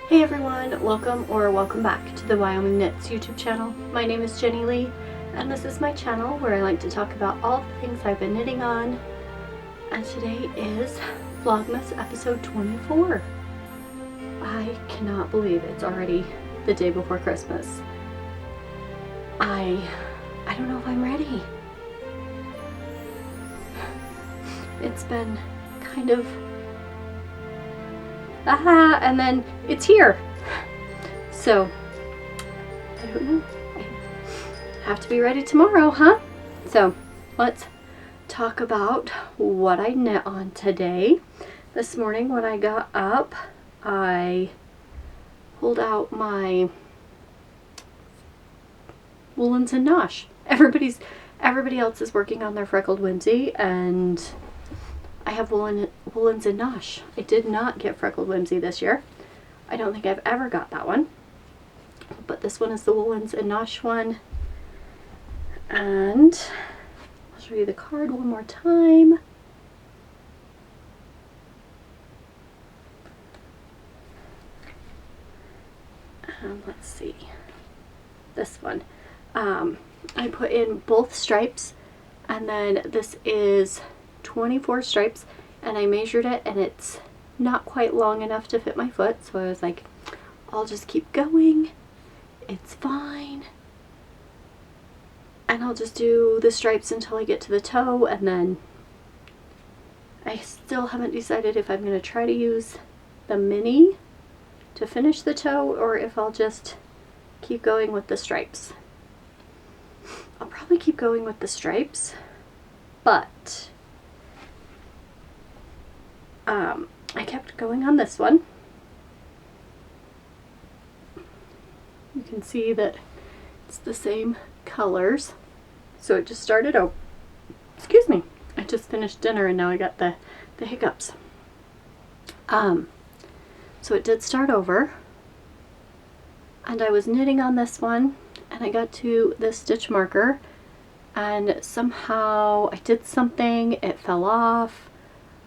Hey everyone, welcome back to the Wyoming Knits YouTube channel. My name is Jenny Lee, and this is my channel where I like to talk about all the things I've been knitting on. And today is Vlogmas episode 24. I cannot believe it's already the day before Christmas. I don't know if I'm ready. It's been kind of and then it's here. So, I don't know. I have to be ready tomorrow, huh? So, let's talk about what I knit on today. This morning when I got up, I pulled out my woolens and nosh. Everybody else is working on their freckled whimsy, and I have woolens and nosh. I did not get freckled whimsy this year. I don't think I've ever got that one. But this one is the woolens and nosh one. And I'll show you the card one more time. Let's see. This one. I put in both stripes, and then this is 24 stripes, and I measured it and it's not quite long enough to fit my foot, so I was like, I'll just keep going, it's fine, and I'll just do the stripes until I get to the toe. And then I still haven't decided if I'm going to try to use the mini to finish the toe or if I'll just keep going with the stripes. I'll probably keep going with the stripes, but I kept going on this one. You can see that it's the same colors. So it just started out, excuse me, I just finished dinner and now I got the hiccups. So it did start over, and I was knitting on this one, and I got to this stitch marker, and somehow I did something, it fell off,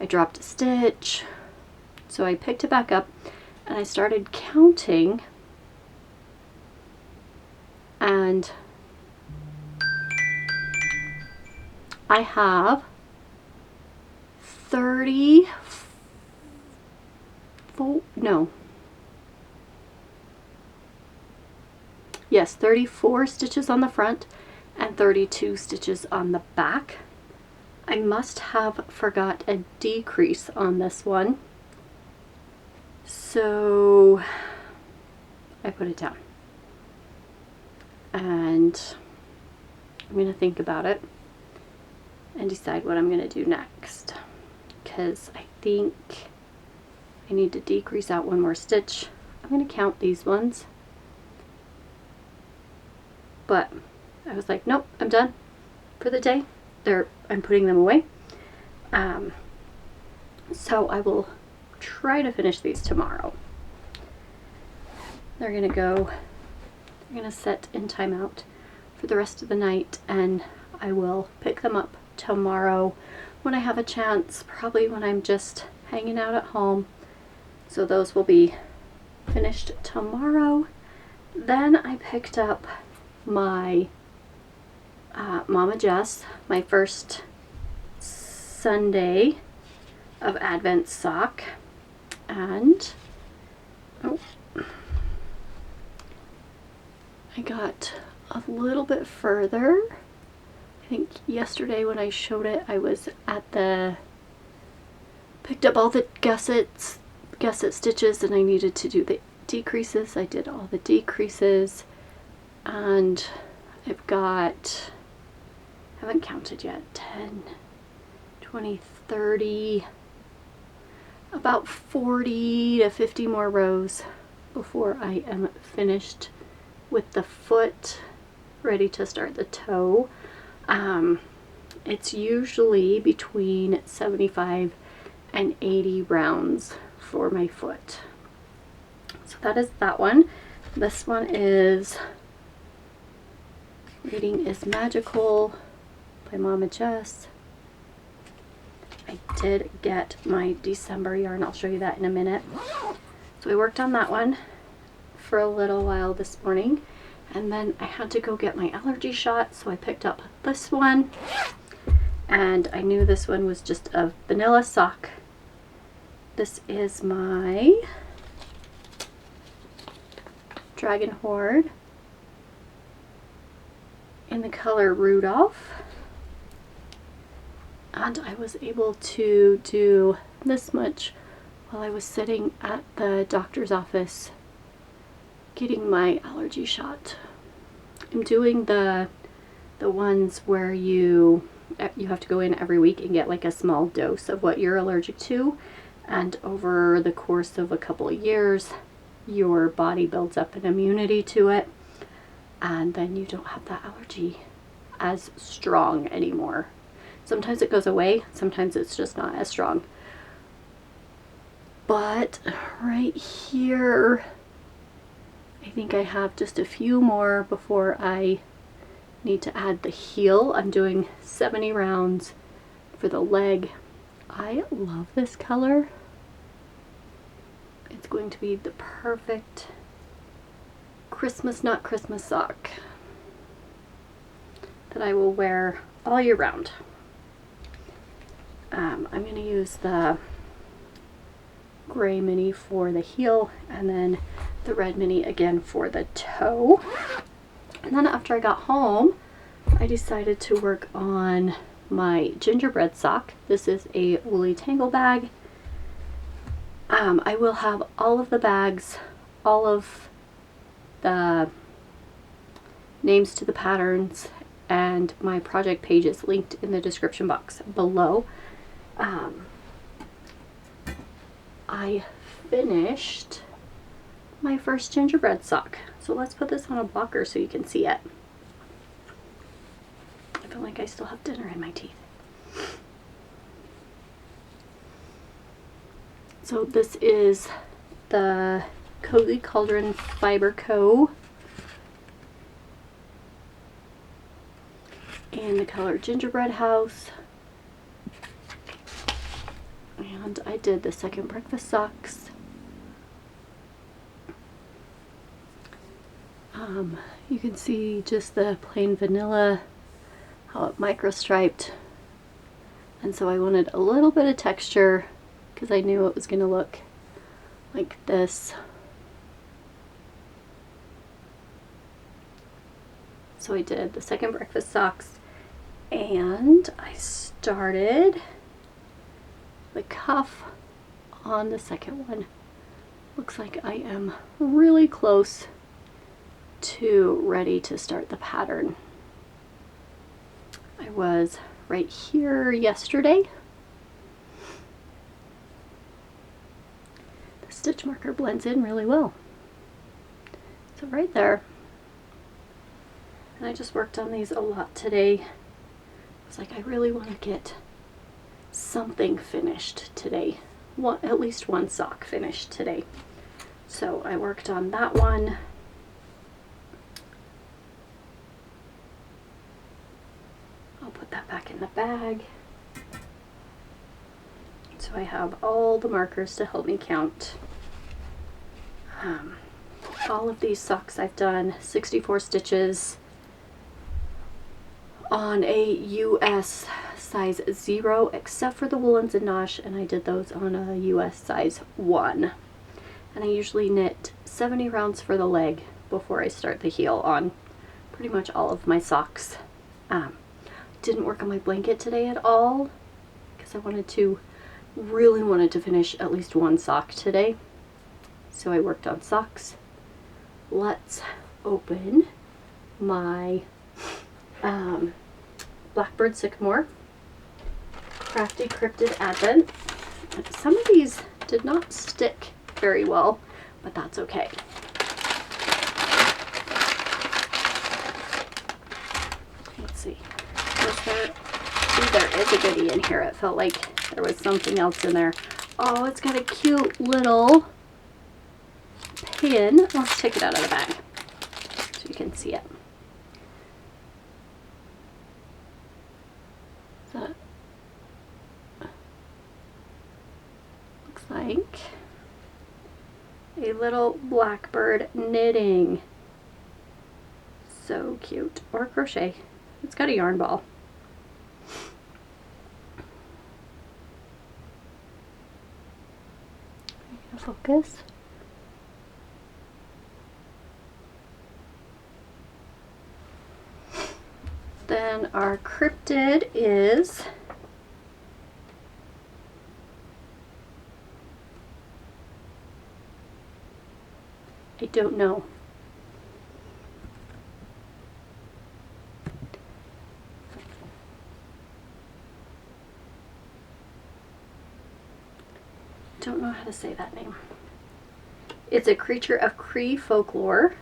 I dropped a stitch. So I picked it back up and I started counting, and I have 34 stitches on the front and 32 stitches on the back. I must have forgot a decrease on this one, so I put it down, and I'm going to think about it and decide what I'm going to do next, because I think I need to decrease out one more stitch. I'm going to count these ones, but I was like, nope, I'm done for the day. I'm putting them away. So I will try to finish these tomorrow. They're gonna set in timeout for the rest of the night, and I will pick them up tomorrow when I have a chance, probably when I'm just hanging out at home. So those will be finished tomorrow. Then I picked up my Momma Jess, my first Sunday of Advent sock, and I got a little bit further. I think yesterday when I showed it, I was at picked up all the gusset stitches, and I needed to do the decreases. I did all the decreases, and I've got, haven't counted yet, 10, 20, 30, about 40 to 50 more rows before I am finished with the foot, ready to start the toe. It's usually between 75 and 80 rounds for my foot. So that is that one. This one is Reading is Magical by Momma Jess. I did get my December yarn. I'll show you that in a minute. So I worked on that one for a little while this morning, and then I had to go get my allergy shot, so I picked up this one, and I knew this one was just a vanilla sock. This is my Dragon Hoard in the color Rudolph, and I was able to do this much while I was sitting at the doctor's office getting my allergy shot. I'm doing the ones where you have to go in every week and get like a small dose of what you're allergic to, and over the course of a couple of years your body builds up an immunity to it, and then you don't have that allergy as strong anymore. Sometimes it goes away, sometimes it's just not as strong. But right here, I think I have just a few more before I need to add the heel. I'm doing 70 rounds for the leg. I love this color. It's going to be the perfect Christmas, not Christmas sock that I will wear all year round. I'm going to use the gray mini for the heel, and then the red mini again for the toe. And then after I got home, I decided to work on my gingerbread sock. This is a woolly Tangle bag. I will have all of the bags, all of the names to the patterns, and my project pages linked in the description box below. I finished my first gingerbread sock. So let's put this on a blocker so you can see it. I feel like I still have dinner in my teeth. So this is the Cozy Cauldron Fiber Co. in the color Gingerbread House. And I did the second breakfast socks. You can see just the plain vanilla, how it micro-striped. And so I wanted a little bit of texture because I knew it was going to look like this. So I did the second breakfast socks, and I started the cuff on the second one. Looks like I am really close to ready to start the pattern. I was right here yesterday. The stitch marker blends in really well. So right there. And I just worked on these a lot today. I was like, I really want to get something finished today. At least one sock finished today. So I worked on that one. I'll put that back in the bag. So I have all the markers to help me count. All of these socks I've done 64 stitches on a US size 0, except for the woolens and nosh, and I did those on a US size 1. And I usually knit 70 rounds for the leg before I start the heel on pretty much all of my socks. Didn't work on my blanket today at all because I really wanted to finish at least one sock today. So I worked on socks. Let's open my Blackbird Sycamore Crafty Cryptid Advent. Some of these did not stick very well, but that's okay. Let's see. There is a goodie in here. It felt like there was something else in there. Oh, it's got a cute little pin. Let's take it out of the bag so you can see it. That looks like a little blackbird knitting. So cute. Or crochet. It's got a yarn ball. Focus. Then our cryptid is I don't know. Don't know how to say that name. It's a creature of Cree folklore.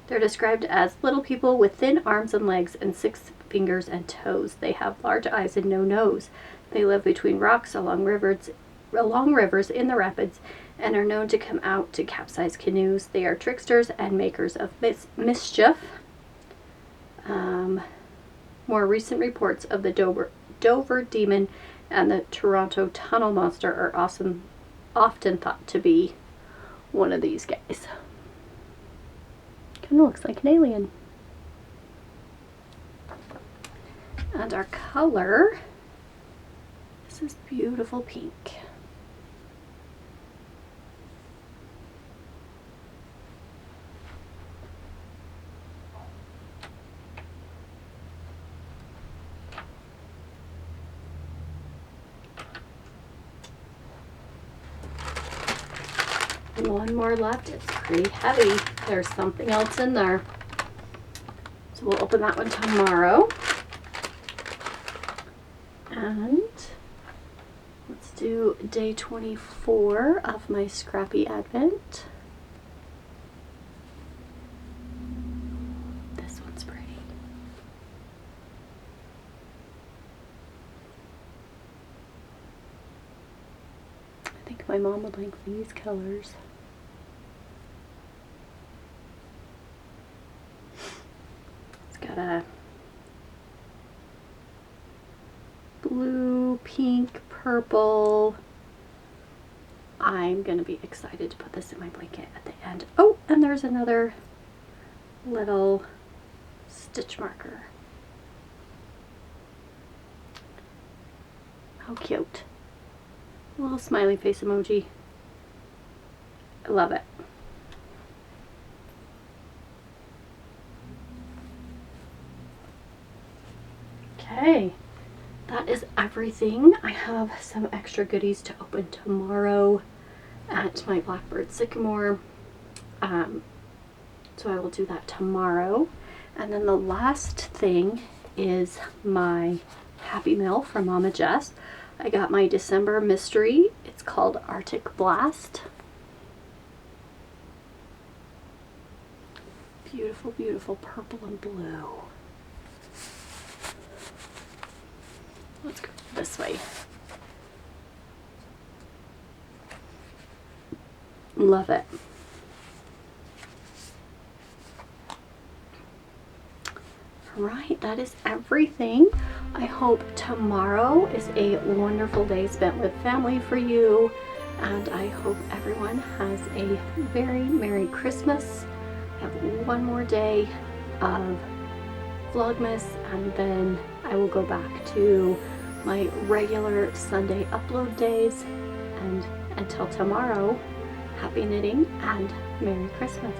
They're described as little people with thin arms and legs and 6 fingers and toes. They have large eyes and no nose. They live between rocks along rivers in the rapids and are known to come out to capsize canoes. They are tricksters and makers of mischief. More recent reports of the Dover Demon and the Toronto Tunnel Monster are often thought to be one of these guys. Kind of looks like an alien. And our color, this is beautiful pink. One more left. It's pretty heavy. There's something else in there. So we'll open that one tomorrow. And let's do day 24 of my Scrappy Advent. This one's pretty. I think my mom would like these colors. Got a blue, pink, purple. I'm gonna be excited to put this in my blanket at the end. Oh, and there's another little stitch marker. How cute. A little smiley face emoji. I love it. Okay, that is everything. I have some extra goodies to open tomorrow at my Blackbird Sycamore. So I will do that tomorrow. And then the last thing is my Happy Mail from Mama Jess. I got my December mystery. It's called Arctic Blast. Beautiful, beautiful purple and blue. Let's go this way. Love it. Right, that is everything. I hope tomorrow is a wonderful day spent with family for you, and I hope everyone has a very Merry Christmas. I have one more day of Vlogmas, and then I will go back to my regular Sunday upload days. And until tomorrow, happy knitting and Merry Christmas.